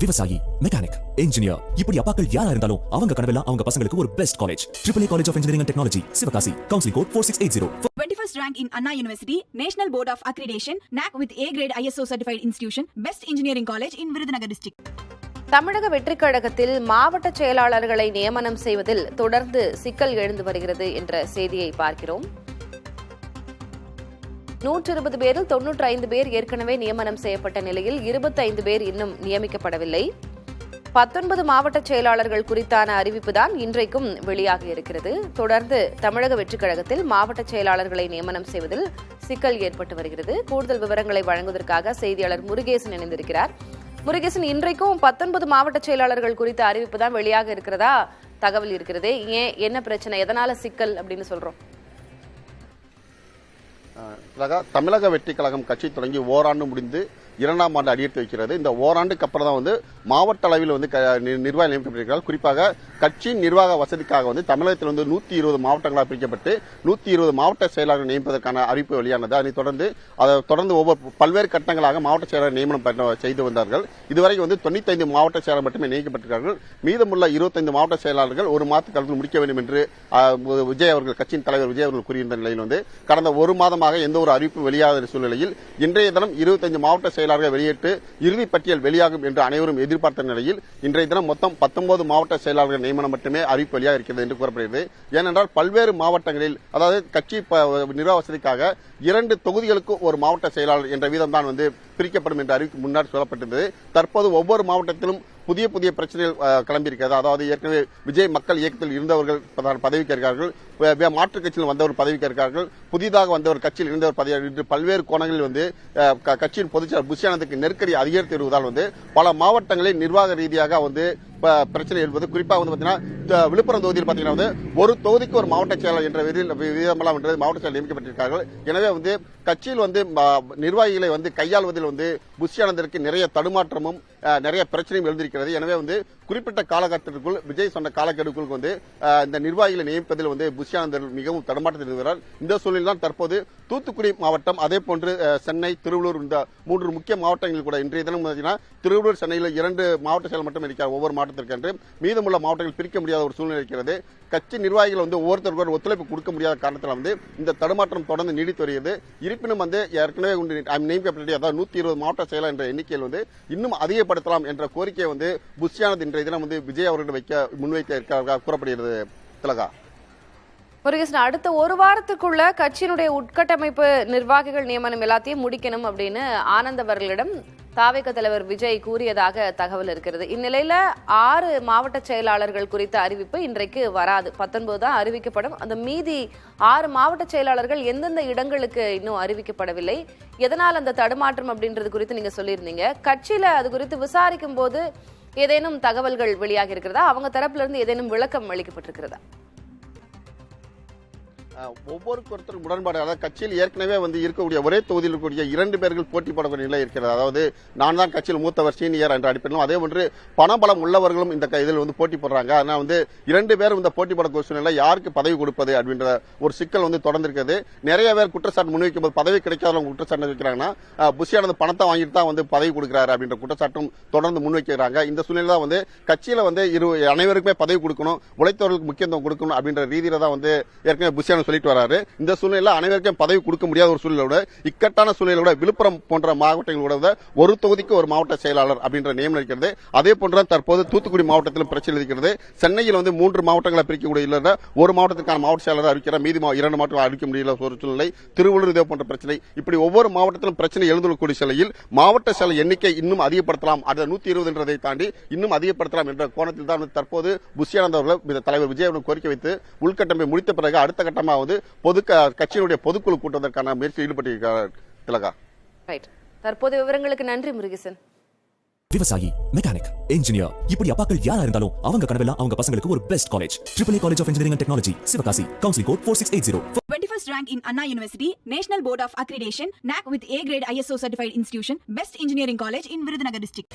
விவசாயி, mechanic, engineer, இப்படி அப்பாக்கள் யாரா இருந்தாலும் அவங்க கனவெல்லாம் அவங்க பசங்களுக்கு ஒரு best college. AAA College of Engineering and Technology, Sivakasi. Counseling code 4680. 21st rank in Anna University, National Board of Accreditation, NAC with A grade ISO certified institution, Best Engineering College in Virudhunagar district. தமிழக வெற்றிக் கழகத்தில் மாவட்ட செயலாளர்களை நியமனம் செய்வதில் தொடர்ந்து சிக்கல் எழுந்து வருகிறது என்ற செய்தியை பார்க்கிறோம். 120 பேரில் 95 பேர் ஏற்கனவே நியமனம் செய்யப்பட்ட நிலையில் 25 பேர் இன்னும் நியமிக்கப்படவில்லை. 19 மாவட்ட செயலாளர்கள் குறித்தான அறிவிப்புதான் இன்றைக்கும் வெளியாக இருக்கிறது. தொடர்ந்து தமிழக வெற்றிக் கழகத்தில் மாவட்ட செயலாளர்களை நியமனம் செய்வதில் சிக்கல் ஏற்பட்டு வருகிறது. கூடுதல் விவரங்களை வழங்குவதற்காக செய்தியாளர் முருகேசன் இணைந்திருக்கிறார். முருகேசன், இன்றைக்கும் 19 மாவட்ட செயலாளர்கள் குறித்த அறிவிப்பு தான் வெளியாக இருக்கிறதா தகவல் இருக்கிறது. ஏன், என்ன பிரச்சனை, எதனால சிக்கல் அப்படின்னு சொல்றோம்? தமிழக வெற்றி கழகம் கட்சி தொடங்கி ஓராண்டு முடிந்து 2ஆம் ஆண்டு அடியெடுத்து வைக்கிறது. இந்த ஓராண்டுக்கு அப்புறம் தான் மாவட்ட அளவில் நிர்வாகம் நியமிக்கப்பட்டிருக்கிறார்கள். குறிப்பாக கட்சியின் நிர்வாக வசதிக்காக தமிழகத்தில் 120 மாவட்டங்களாக பிரிக்கப்பட்டு 120 மாவட்ட செயலாளர்கள் நியமிப்பதற்கான அறிவிப்பு வெளியானது. அதைத் தொடர்ந்து பல்வேறு கட்டங்களாக மாவட்ட செயலாளர் நியமனம் செய்து வந்தார்கள். இதுவரை 95 மாவட்ட செயலாளர் மட்டுமே நியமிக்கப்பட்டிருக்கிறார்கள். மீதமுள்ள 25 மாவட்ட செயலாளர்கள் ஒரு மாத காலத்தில் முடிக்க வேண்டும் என்று விஜய் அவர்கள், கட்சியின் தலைவர் விஜய் அவர்கள் கூறியிருந்த நிலையில் கடந்த ஒரு மாதமாக எந்த ஒரு அறிவிப்பு வெளியாத சூழ்நிலையில் இன்றைய தினம் 25 மாவட்ட செயலாளர்கள் வெளியிட்டு இறுதி பட்டியல் வெளியாகும் என்று அனைவரும் எதிர்பார்த்த நிலையில் இன்றைய தினம் மொத்தம் 19 மாவட்ட செயலாளர்கள் நியமனம் மட்டுமே அறிவிப்பு வெளியாக இருக்கிறது என்று கூறப்படுகிறது. ஏனென்றால் பல்வேறு மாவட்டங்களில், அதாவது கட்சி நிர்வாக வசதிக்காக 2 தொகுதிகளுக்கு ஒரு மாவட்ட செயலாளர் என்ற வீதம் தான் பிரிக்கப்படும் என்ற அறிவிப்பு முன்னாடி சொல்லப்பட்டிருந்தது. தற்போது ஒவ்வொரு மாவட்டத்திலும் புதிய புதிய பிரச்சனைகள் கிளம்பியிருக்கிறது. அதாவது ஏற்கனவே விஜய் மக்கள் இயக்கத்தில் இருந்தவர்கள் பதவிக்கு இருக்கிறார்கள், மாற்றுக் கட்சியில் வந்தவர் பதவிக்கு இருக்கிறார்கள், புதிதாக வந்தவர் கட்சியில் இருந்தவர் பதவி, பல்வேறு கோணங்களில் கட்சியின் பொதுச்செயலாளர் புஷியானந்துக்கு நெருக்கடி அதிகரித்து வருவதால் பல மாவட்டங்களில் நிர்வாக ரீதியாக பிரச்சனை என்பது குறிப்பாக விழுப்புரம் தொகுதியில் பாத்தீங்கன்னா ஒரு தொகுதிக்கு ஒரு மாவட்ட செயலாளர் என்ற விதமெல்லாம் மாவட்ட செயலர் நியமிக்கப்பட்டிருக்கிறார்கள். எனவே கட்சியில் நிர்வாகிகளை கையாள்வதில் புஷியானந்திற்கு நிறைய தடுமாற்றமும் நிறைய பிரச்சனையும் எழுந்திருக்கிறது. எனவே குறிப்பிட்ட காலகட்டத்திற்குள், விஜய் சொன்ன காலக்கெடுக்குள் இந்த நிர்வாகிகளை நியமிப்பதில் புஷியானந்தர் மிகவும் தடுமாற்றத்தில் இருக்கிறார். இந்த சூழலில் தான் தற்போது தூத்துக்குடி மாவட்டம், அதே போன்று சென்னை, திருவள்ளூர், இந்த 3 முக்கிய மாவட்டங்களில் கூட இன்றைய தினம் திருவள்ளூர், சென்னையில் 2 மாவட்ட செயலர் மட்டும் இருக்கிறார் ஒவ்வொரு மாவட்டத்திற்கு என்று. மீதமுள்ள மாவட்டங்கள் பிரிக்க முடியாத ஒரு சூழ்நிலை இருக்கிறது. கட்சி நிர்வாகிகள் ஒவ்வொருத்தருக்கு ஒத்துழைப்பு கொடுக்க முடியாத காரணத்தால் இந்த தடுமாற்றம் தொடர்ந்து நீடித்து வருகிறது. இருப்பினும் ஏற்கனவே நியமிக்கப்பட்ட, அதாவது 120 மாவட்ட செயலர் என்ற எண்ணிக்கையில் இன்னும் அதிகப்படுத்தலாம் என்ற கோரிக்கையை புஷியானந்த் இன்றைய தினம் விஜய் அவர்களிடம் முன்வைக்க இருக்கிறதாக கூறப்படுகிறது. திலகா முருகேசன், அடுத்த ஒரு வாரத்துக்குள்ள கட்சியினுடைய உட்கட்டமைப்பு நிர்வாகிகள் நியமனம் எல்லாத்தையும் முடிக்கணும் அப்படின்னு ஆனந்த் அவர்களிடம் தாவேக தலைவர் விஜய் கூறியதாக தகவல் இருக்கிறது. இந்நிலையில 6 மாவட்ட செயலாளர்கள் குறித்த அறிவிப்பு இன்றைக்கு வராது, 19 தான் அறிவிக்கப்படும். அந்த மீதி 6 மாவட்ட செயலாளர்கள் எந்தெந்த இடங்களுக்கு இன்னும் அறிவிக்கப்படவில்லை. எதனால் அந்த தடுமாற்றம் அப்படின்றது குறித்து நீங்க சொல்லியிருந்தீங்க. கட்சியில அது குறித்து விசாரிக்கும் போது ஏதேனும் தகவல்கள் வெளியாகி இருக்கிறதா? அவங்க தரப்புல இருந்து ஏதேனும் விளக்கம் அளிக்கப்பட்டிருக்கிறதா? ஒவ்வொருத்தருக்கும் முரண்பாடு. அதாவது கட்சியில் ஏற்கனவே இருக்கக்கூடிய ஒரே தொகுதியில் இருக்கக்கூடிய 2 பேர்கள் போட்டி போடக்கூடிய நிலை இருக்கிறது. அதாவது நான் தான் கட்சியில் மூத்தவர், சீனியர் என்ற அடிப்படையிலும், அதே போன்று பணபலம் உள்ளவர்களும் இந்த இதில் போட்டி போடுறாங்க. ஆனால் 2 பேரும் இந்த போட்டி போடக்கூடிய சூழ்நிலை யாருக்கு பதவி கொடுப்பது அப்படின்ற ஒரு சிக்கல் தொடர்ந்து இருக்கிறது. நிறைய பேர் குற்றச்சாட்டு முன்வைக்கும் போது பதவி கிடைக்காதவங்க குற்றச்சாட்டு வைக்கிறாங்கன்னா புஷியானது பணத்தை வாங்கிட்டு தான் பதவி கொடுக்கிறாரு அப்படின்ற குற்றச்சாட்டும் தொடர்ந்து முன்வைக்கிறாங்க. இந்த சூழ்நிலை தான் கட்சியில அனைவருக்குமே பதவி கொடுக்கணும், உழைத்தவர்களுக்கு முக்கியத்துவம் கொடுக்கணும் அப்படின்ற ரீதியில தான் ஏற்கனவே புஷியானது சொல்லிட்டு வராரு. இந்த சூழ்நிலை அனைவருக்கும் பதவி கொடுக்க முடியாத ஒரு சூழ்நிலையோட, இக்கட்டான சூழ்நிலையோட விழுப்புரம் போன்ற மாவட்டங்களோட ஒரு தொகுதிக்கு ஒரு மாவட்ட செயலாளர் அப்படின்ற நியமனம் இருக்கிறது. அதே போன்ற தற்போது தூத்துக்குடி மாவட்டத்திலும் பிரச்சனை இருக்கிறது. சென்னையில் 3 மாவட்டங்களை பிரிக்கக்கூடிய இல்ல, ஒரு மாவட்டத்திற்கான மாவட்ட செயலாளர் அறிவிக்கிற, மீதி 2 மாவட்டங்கள் அறிவிக்க முடியல ஒரு சூழ்நிலை. திருவள்ளூர் இதே போன்ற பிரச்சனை, இப்படி ஒவ்வொரு மாவட்டத்திலும் பிரச்சனை எழுந்துள்ளக்கூடிய நிலையில் மாவட்ட செயலர் எண்ணிக்கை இன்னும் அதிகப்படுத்தலாம், அது 120 என்றதை தாண்டி இன்னும் அதிகப்படுத்தலாம் என்ற கோணத்தில் தான் தற்போது புஷியானந்த் அவர்கள் தலைவர் விஜய் கோரிக்கை வைத்து உள்கட்டமை முடித்த பிறகு அடுத்த கட்டமாக கட்சியினுடைய பொதுக்குழு கூட்டுவதற்கான முயற்சியில் ஈடுபட்டிருக்கிறார். திலகா, தற்போது விவரங்களுக்கு நன்றி முருகேசன். விவசாயி, மெக்கானிக், இன்ஜினியர், இப்படி அப்பாக்கள் யாரா இருந்தாலும் அவங்க கனவெல்லாம் அவங்க பசங்களுக்கு ஒரு best college. AAA College of Engineering and Technology, Sivakasi. Counseling code 4680. 21st rank in Anna University, National Board of Accreditation, NAC with A grade ISO certified institution, Best Engineering College in Virudhunagar district.